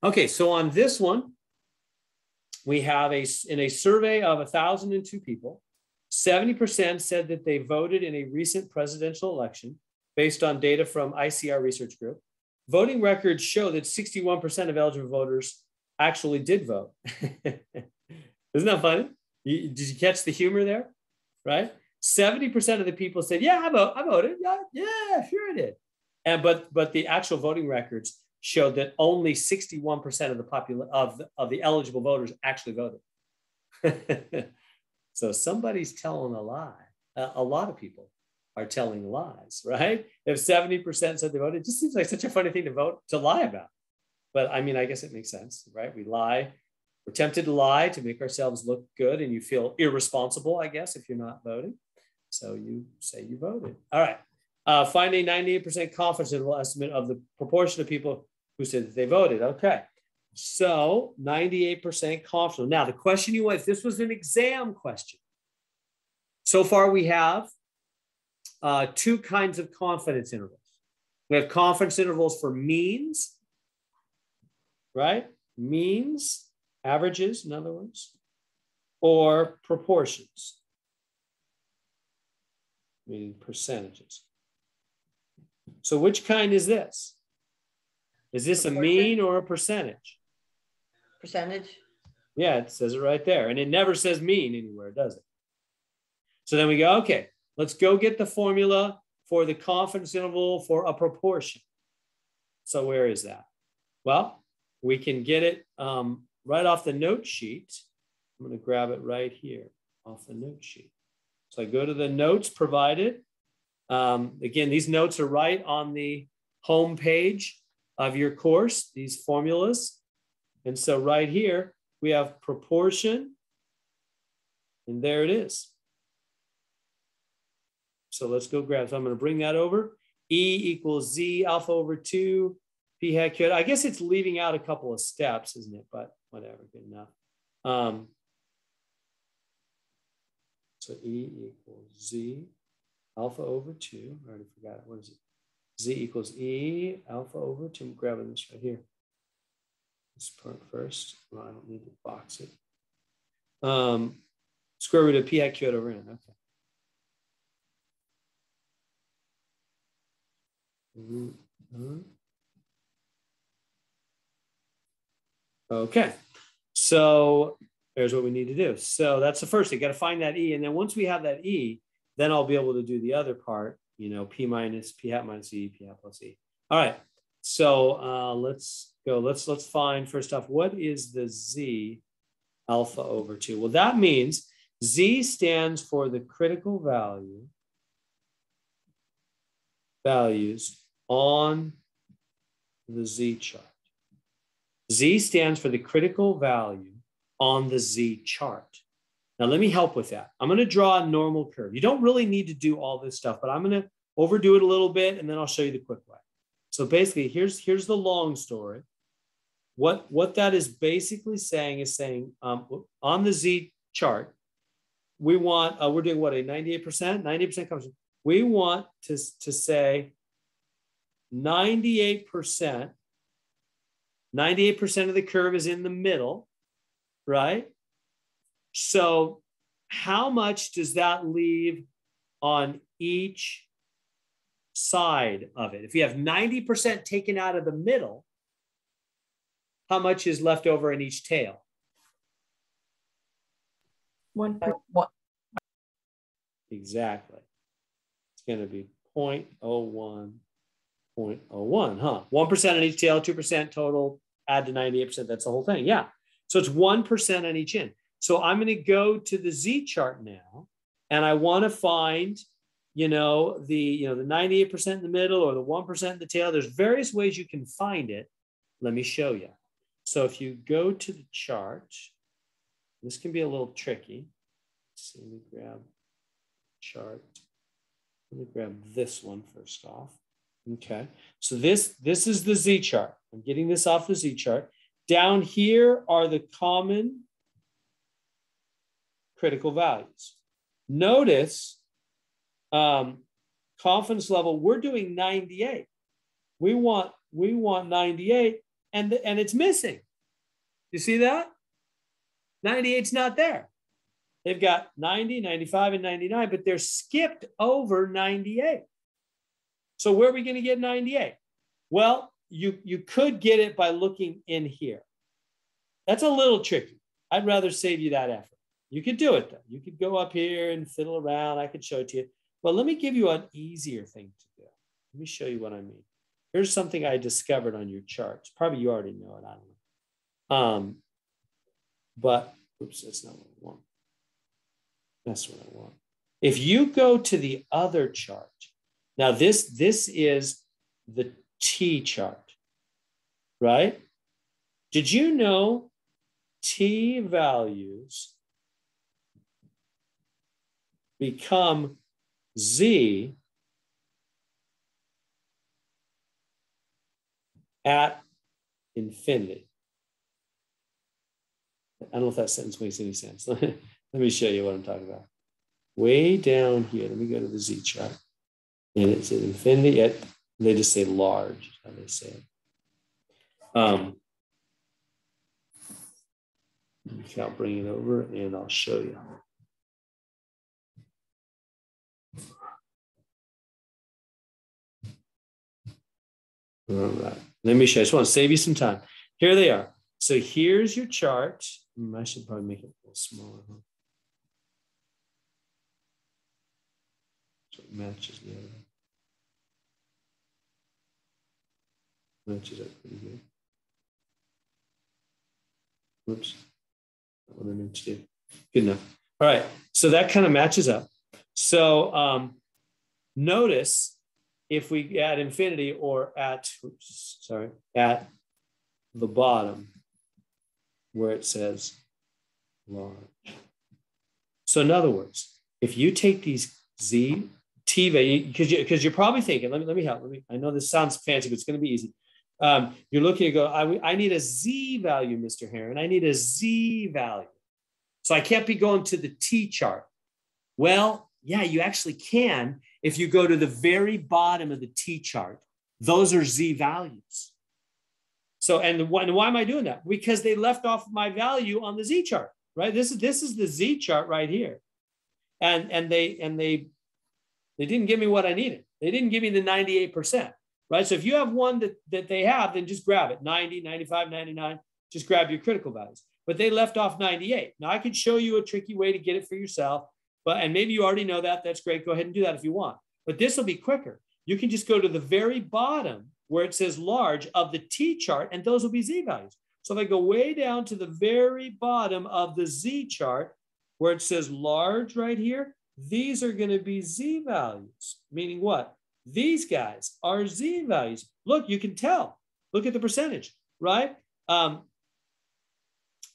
Okay, so on this one, we have in a survey of 1,002 people, 70% said that they voted in a recent presidential election based on data from ICR Research Group. Voting records show that 61% of eligible voters actually did vote. Isn't that funny? Did you catch the humor there? Right? 70% of the people said, yeah, I voted. Yeah, sure I did. But the actual voting records showed that only 61% of the eligible voters actually voted. So somebody's telling a lie. A lot of people are telling lies, right? If 70% said they voted, it just seems like such a funny thing to lie about. But I mean, I guess it makes sense, right? We lie. We're tempted to lie to make ourselves look good, and you feel irresponsible, I guess, if you're not voting. So you say you voted. All right. Find a 98% confidence interval estimate of the proportion of people who said that they voted. Okay. So 98% confidence. Now, the question you want, if this was an exam question. So far, we have two kinds of confidence intervals. We have confidence intervals for means, right? Means, averages, in other words, or proportions, meaning percentages. So which kind is this? Is this a mean or a percentage? Percentage. Yeah, it says it right there. And it never says mean anywhere, does it? So then we go, okay, let's go get the formula for the confidence interval for a proportion. So where is that? Well, we can get it right off the note sheet. I'm going to grab it right here off the note sheet. So I go to the notes provided. Again, these notes are right on the home page of your course, these formulas. And so right here, we have proportion, and there it is. So let's go grab. So I'm going to bring that over. E equals Z alpha over 2 P hat Q. I guess it's leaving out a couple of steps, isn't it? But whatever, good enough. So E equals Z alpha over 2. I already forgot it. What is it? Z equals E alpha over 2. I'm grabbing this right here. This part first. Well, I don't need to box it. Square root of P hat Q over N. Okay. Okay, so there's what we need to do. So that's the first thing. Got to find that E, and then once we have that E, then I'll be able to do the other part. You know, P minus P hat minus E, P hat plus E. All right. So let's go. Let's find first off, what is the Z alpha over 2? Well, that means Z stands for the critical values on the Z chart. Z stands for the critical value on the Z chart. Now, let me help with that. I'm going to draw a normal curve. You don't really need to do all this stuff, but I'm going to overdo it a little bit, and then I'll show you the quick way. So basically, here's the long story. What that is basically saying is on the Z chart, we want, we're doing what, a 98%? 98% comes. We want to say 98% of the curve is in the middle, right? So how much does that leave on each side of it? If you have 90% taken out of the middle, how much is left over in each tail? 1. Exactly. It's going to be 0.01. 0.01, huh? 1% on each tail, 2% total, add to 98%. That's the whole thing. Yeah. So it's 1% on each end. So I'm going to go to the Z chart now, and I want to find, the 98% in the middle or the 1% in the tail. There's various ways you can find it. Let me show you. So if you go to the chart, this can be a little tricky. Let's see, let me grab chart. Let me grab this one first off. Okay, so this is the Z chart. I'm getting this off the Z chart. Down here are the common critical values. Notice confidence level, we're doing 98. We want 98, and it's missing. You see that? 98's not there. They've got 90, 95, and 99, but they're skipped over 98. So where are we going to get 98? Well, you could get it by looking in here. That's a little tricky. I'd rather save you that effort. You could do it though. You could go up here and fiddle around. I could show it to you. But let me give you an easier thing to do. Let me show you what I mean. Here's something I discovered on your charts. Probably you already know it. I don't know. But oops, that's not what I want. That's what I want. If you go to the other chart, now this is the T chart, right? Did you know T values become Z at infinity? I don't know if that sentence makes any sense. Let me show you what I'm talking about. Way down here, let me go to the Z chart. And it's at infinity, they just say large, how they say it. I'll bring it over and I'll show you. All right, let me show you. I just want to save you some time. Here they are. So here's your chart. I should probably make it a little smaller. Huh? So it matches the other. Matches up pretty good. Whoops. Not what I meant to do. Good enough. All right. So that kind of matches up. So notice if we add infinity or at the bottom where it says large. So in other words, if you take these T value, because you're probably thinking, let me help. I know this sounds fancy, but it's going to be easy. You're looking to go, I need a Z value, Mr. Heron. I need a Z value. So I can't be going to the T chart. Well, yeah, you actually can. If you go to the very bottom of the T chart, those are Z values. So, and why am I doing that? Because they left off my value on the Z chart, right? This is the Z chart right here. And they didn't give me what I needed. They didn't give me the 98%, right? So if you have one that they have, then just grab it, 90, 95, 99, just grab your critical values. But they left off 98. Now I could show you a tricky way to get it for yourself, and maybe you already know that. That's great. Go ahead and do that if you want. But this will be quicker. You can just go to the very bottom where it says large of the T chart, and those will be Z values. So if I go way down to the very bottom of the Z chart where it says large right here, these are going to be Z values, meaning what? These guys are Z values. Look, you can tell. Look at the percentage, right?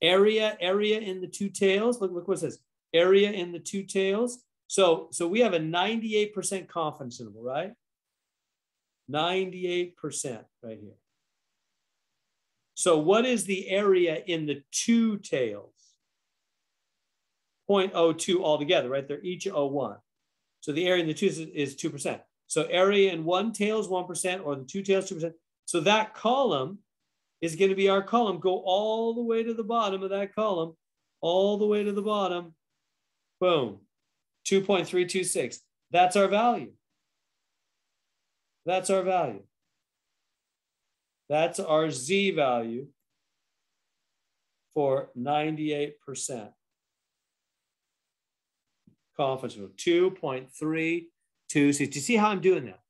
Area in the two tails. Look what it says. Area in the two tails. So we have a 98% confidence interval, right? 98% right here. So what is the area in the two tails? 0.02 altogether, right? They're each 0.1. So the area in the two is 2%. So area in one tail is 1%, or the two tails 2%. So that column is going to be our column. Go all the way to the bottom of that column, all the way to the bottom. Boom, 2.326. That's our value. That's our value. That's our Z value for 98% confidence interval, 2.326. Do you see how I'm doing that?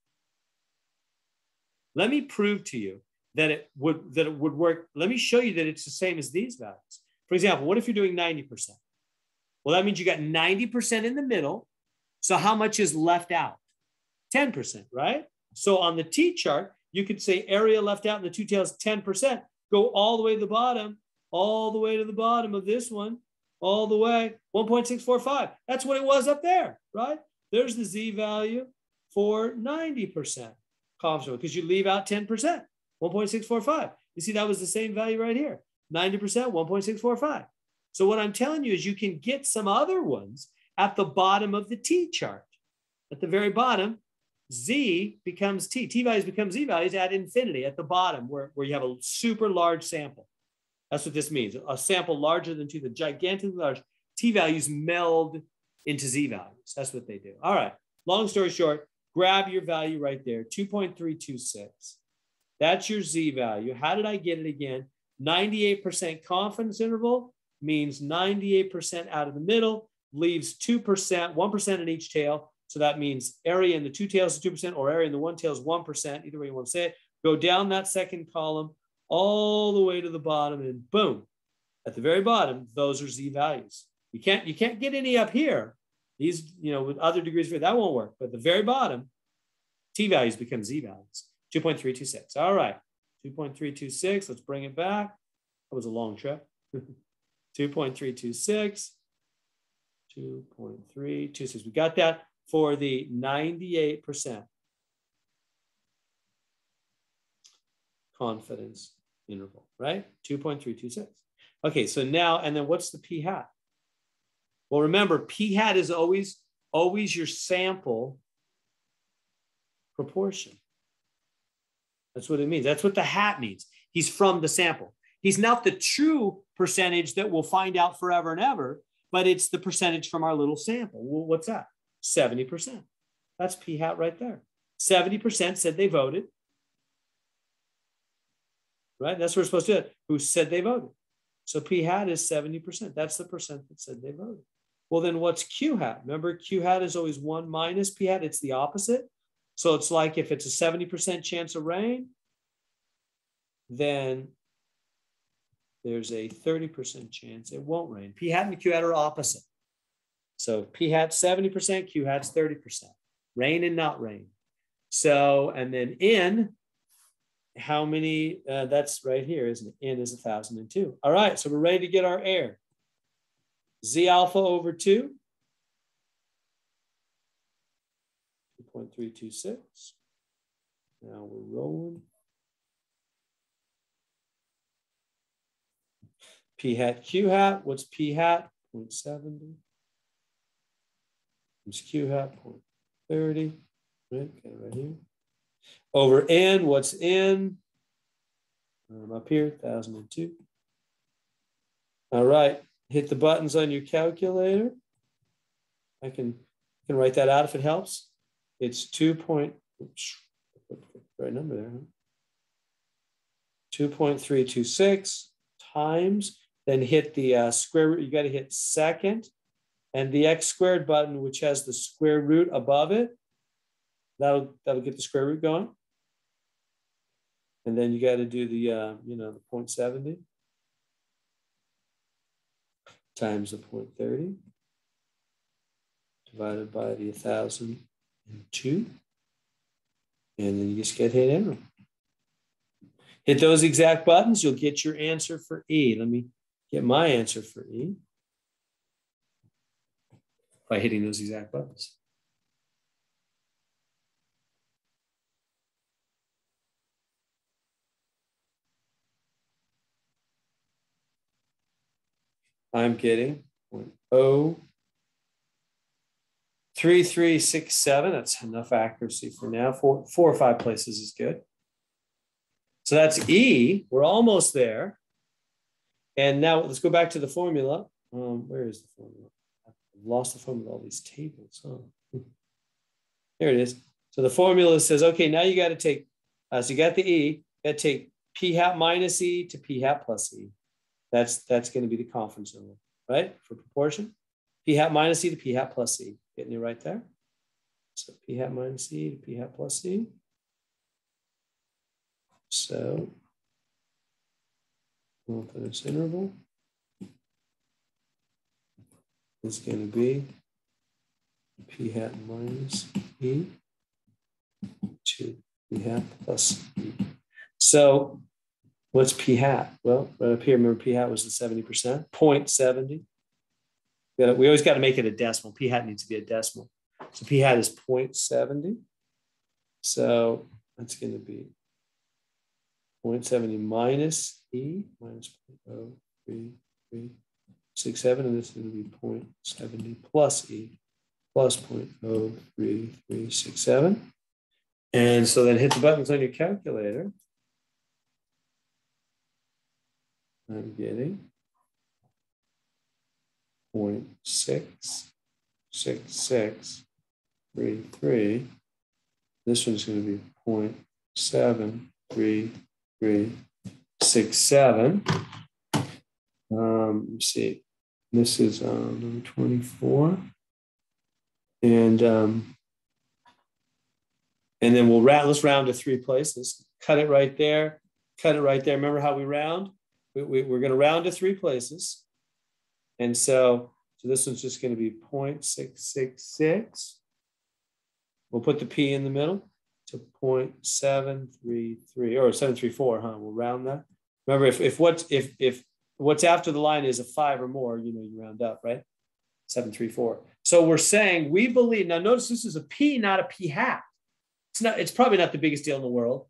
Let me prove to you that it would work. Let me show you that it's the same as these values. For example, what if you're doing 90%? Well, that means you got 90% in the middle. So how much is left out? 10%, right? So on the T chart, you could say area left out in the two tails, 10%. Go all the way to the bottom, all the way to the bottom of this one, all the way, 1.645. That's what it was up there, right? There's the Z value for 90% confidence, because you leave out 10%, 1.645. You see, that was the same value right here, 90%, 1.645. So what I'm telling you is you can get some other ones at the bottom of the T chart. At the very bottom, Z becomes T. T values become Z values at infinity at the bottom where you have a super large sample. That's what this means. A sample larger than 2, the gigantically large T values meld into Z values. That's what they do. All right. Long story short, grab your value right there, 2.326. That's your Z value. How did I get it again? 98% confidence interval means 98% out of the middle, leaves 2%, 1% in each tail. So that means area in the 2 tails is 2% or area in the 1 tail is 1%, either way you want to say it. Go down that second column all the way to the bottom and boom, at the very bottom, those are Z values. You can't get any up here. These, with other degrees of that won't work. But at the very bottom, T values become Z values. 2.326. All right. 2.326. Let's bring it back. That was a long trip. 2.326. 2.326. We got that for the 98% confidence interval, right? 2.326. Okay, so now, and then what's the p hat? Well, remember, p hat is always your sample proportion. That's what it means. That's what the hat means. He's from the sample. He's not the true percentage that we'll find out forever and ever, but it's the percentage from our little sample. Well, what's that? 70%. That's p hat right there. 70% said they voted. Right? That's what we're supposed to do. Who said they voted? So p hat is 70%. That's the percent that said they voted. Well, then what's q hat? Remember, q hat is always 1 minus p hat. It's the opposite. So it's like if it's a 70% chance of rain, then there's a 30% chance it won't rain. P hat and q hat are opposite. So p hat's 70%, q hat's 30%. Rain and not rain. So, and then n, how many, that's right here, isn't it? N is 1,002. All right, so we're ready to get our air. Z alpha over 2. 2.326. Now we're rolling. P hat, Q hat. What's P hat? 0.70. What's Q hat? 0.30. Right, got it right here. Over N, what's N? Up here, 1,002. All right, hit the buttons on your calculator. I can write that out if it helps. It's 2.326 times, then hit the square root. You got to hit second, and the x squared button, which has the square root above it. That'll get the square root going. And then you got to do the the 0.70 times the 0.30 divided by the 1,002. And then you just get hit enter. Hit those exact buttons, you'll get your answer for E. Let me get my answer for E by hitting those exact buttons. I'm getting 0.03367. That's enough accuracy for now. 4 or 5 places is good. So that's E. We're almost there. And now let's go back to the formula. Where is the formula? I've lost the formula with all these tables. Oh. There it is. So the formula says, okay, now you got to take, so you got the E, you got to take P hat minus E to P hat plus E. That's going to be the confidence interval, right? For proportion. P hat minus E to P hat plus E. Getting it right there. So P hat minus E to P hat plus E. So confidence interval is going to be P hat minus E to P hat plus E. So what's P hat? Well, right up here, remember P hat was the 70%, 0.70. We always got to make it a decimal. P hat needs to be a decimal. So P hat is 0.70. So that's going to be 0.70 minus E, minus 0.03367. And this is going to be 0.70 plus E, plus 0.03367. And so then hit the buttons on your calculator. I'm getting 0.66633. This one's going to be 0.73367. Let's see. This is number 24. And then let's round to 3 places. Cut it right there. Cut it right there. Remember how we round? We're going to round to 3 places. And so this one's just going to be 0.666. We'll put the P in the middle to 0.733 or 734, huh? We'll round that. Remember, if what's after the line is a 5 or more, you round up, right? 734. So we're saying we believe, now notice this is a P, not a P hat. It's probably not the biggest deal in the world,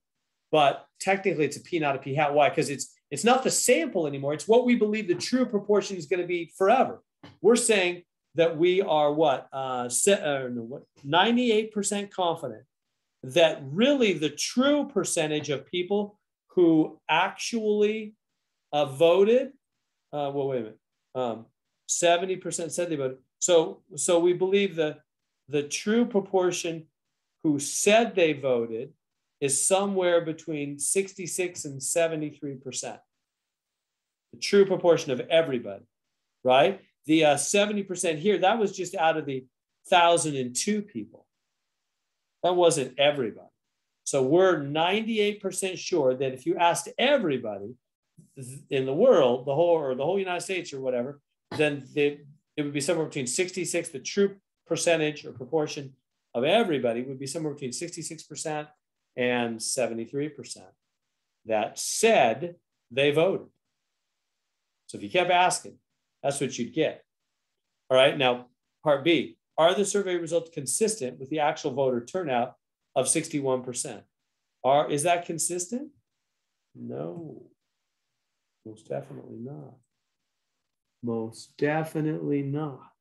but technically it's a P, not a P hat. Why? Because it's not the sample anymore. It's what we believe the true proportion is going to be forever. We're saying that we are 98% confident that really the true percentage of people who actually voted, well, wait a minute, 70% said they voted. So we believe the true proportion who said they voted is somewhere between 66 and 73%. The true proportion of everybody, right? The 70% here, that was just out of the 1,002 people. That wasn't everybody. So we're 98% sure that if you asked everybody in the world, the whole United States or whatever, then it would be somewhere between 66, the true percentage or proportion of everybody would be somewhere between 66% and 73% that said they voted. So if you kept asking, that's what you'd get. All right, now part B, are the survey results consistent with the actual voter turnout of 61%? Is that consistent? No, most definitely not. Most definitely not.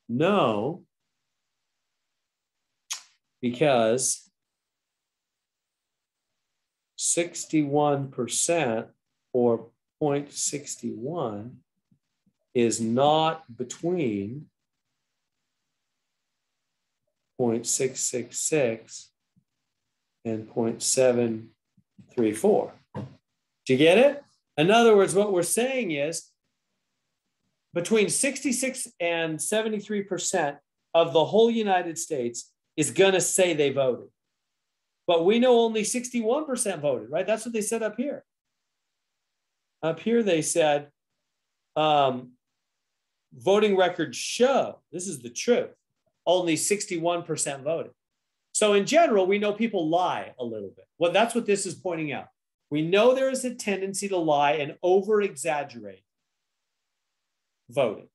No, because 61% or 0.61 is not between 0.666 and 0.734. Do you get it? In other words, what we're saying is between 66 and 73% of the whole United States is going to say they voted. But we know only 61% voted, right? That's what they said up here. Up here they said, voting records show, this is the truth, only 61% voted. So in general, we know people lie a little bit. Well, that's what this is pointing out. We know there is a tendency to lie and over-exaggerate voting,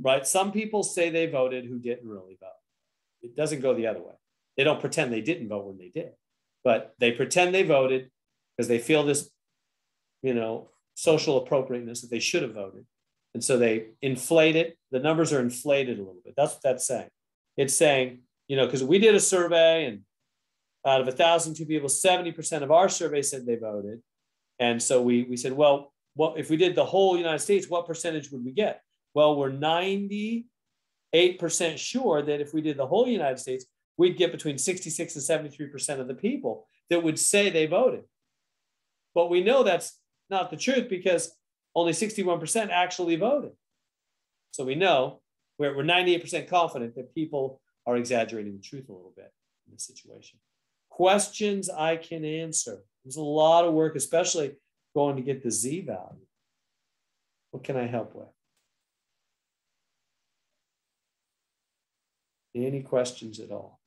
right? Some people say they voted who didn't really vote. It doesn't go the other way. They don't pretend they didn't vote when they did, but they pretend they voted because they feel this, social appropriateness that they should have voted. And so they inflate it. The numbers are inflated a little bit. That's what that's saying. It's saying, because we did a survey and out of 1,002 people, 70% of our survey said they voted. And so we said, well, if we did the whole United States, what percentage would we get? Well, we're 98% sure that if we did the whole United States, we'd get between 66 and 73% of the people that would say they voted. But we know that's not the truth because only 61% actually voted. So we know we're 98% confident that people are exaggerating the truth a little bit in this situation. Questions I can answer. There's a lot of work, especially going to get the Z value. What can I help with? Any questions at all?